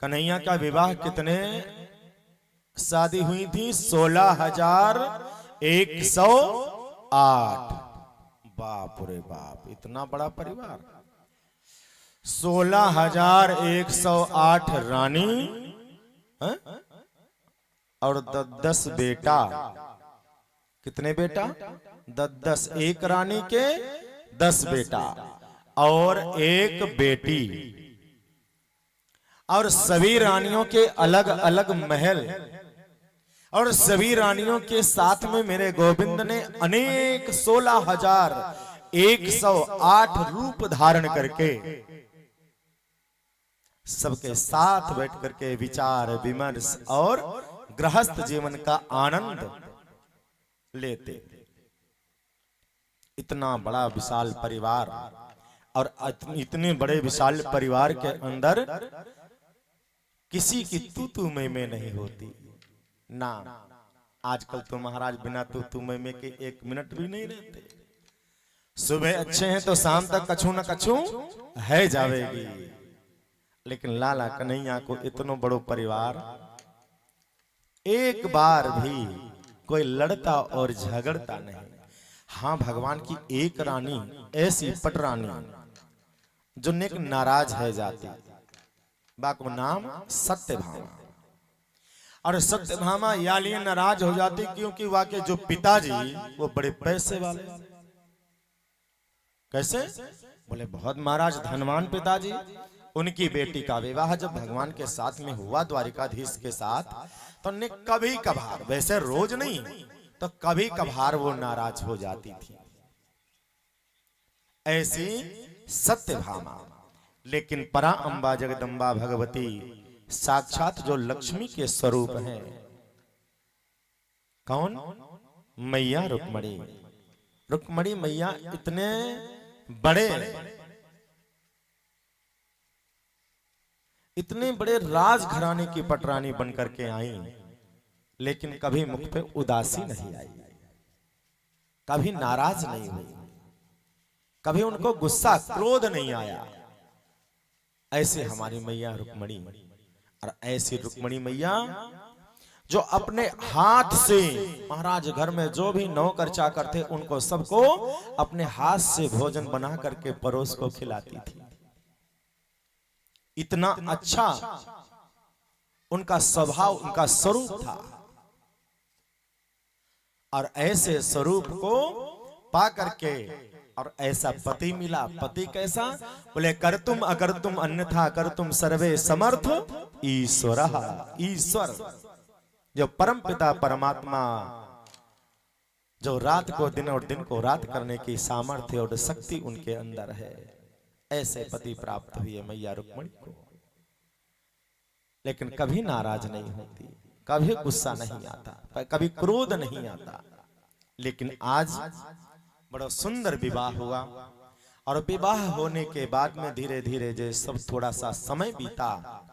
कन्हैया का विवाह कितने शादी हुई थी? 16,108। बाप रे बाप, इतना बड़ा परिवार। 16,108 रानी है? और 10 बेटा। कितने बेटा? 10। एक रानी के 10 बेटा और एक बेटी। और सभी रानियों के अलग अलग महल, और सभी रानियों के साथ में मेरे गोविंद ने अनेक 16,108 रूप धारण करके सबके साथ बैठ करके विचार विमर्श और गृहस्थ जीवन का आनंद लेते। इतना बड़ा विशाल परिवार, और इतने बड़े विशाल परिवार के अंदर किसी की तू मैं नहीं होती ना। आजकल तो महाराज बिना तू मैं के 1 मिनट भी नहीं रहते। सुबह अच्छे हैं तो शाम तक कछु न कछु है जावेगी। लेकिन लाला कन्हैया को इतना बड़ो परिवार, एक बार भी कोई लड़ता और झगड़ता नहीं। हाँ, भगवान की एक रानी ऐसी पटरानी जो नेक नाराज है जाती, बाको नाम सत्यभामा। और सत्यभामा यालिए नाराज हो जाती क्योंकि वाके जो पिताजी वो बड़े पैसे वाले। कैसे? बोले बहुत महाराज धनवान पिताजी। उनकी बेटी का विवाह जब भगवान के साथ में हुआ, द्वारिकाधीश के साथ, तो ने कभी कभार, वैसे रोज नहीं, तो कभी कभार वो नाराज हो जाती थी। ऐसी सत्यभामा। लेकिन परा अंबा जगदम्बा भगवती साक्षात जो लक्ष्मी के स्वरूप हैं, कौन? मैया रुक्मणी। रुक्मणी मैया इतने बड़े राजघराने की पटरानी बनकर के आई, लेकिन कभी मुख पे उदासी नहीं आई, कभी नाराज नहीं हुई, कभी उनको गुस्सा क्रोध नहीं आया। ऐसे हमारी मैया रुक्मणी। और ऐसी रुक्मणी मैया जो अपने हाथ से महाराज घर में जो भी नौकर चाकर थे उनको सबको अपने हाथ से भोजन बना करके परोस को खिलाती थी। इतना अच्छा उनका स्वभाव, उनका स्वरूप था। और ऐसे स्वरूप को पा करके और ऐसा पति मिला। पति कैसा? बोले कर तुम अगर तुम अन्यथा कर तुम सर्वे समर्थ ईश्वर। ईश्वर जो परम पिता परमात्मा, जो रात को दिन और दिन को रात करने की सामर्थ्य और शक्ति उनके अंदर है। ऐसे पति प्राप्त हुए मैया रुक्मणी को। लेकिन कभी नाराज नहीं होती, कभी गुस्सा नहीं आता, कभी क्रोध नहीं आता। लेकिन आज बड़ा सुंदर विवाह हुआ, और विवाह होने के बाद में धीरे धीरे जो सब थोड़ा सा समय बीता,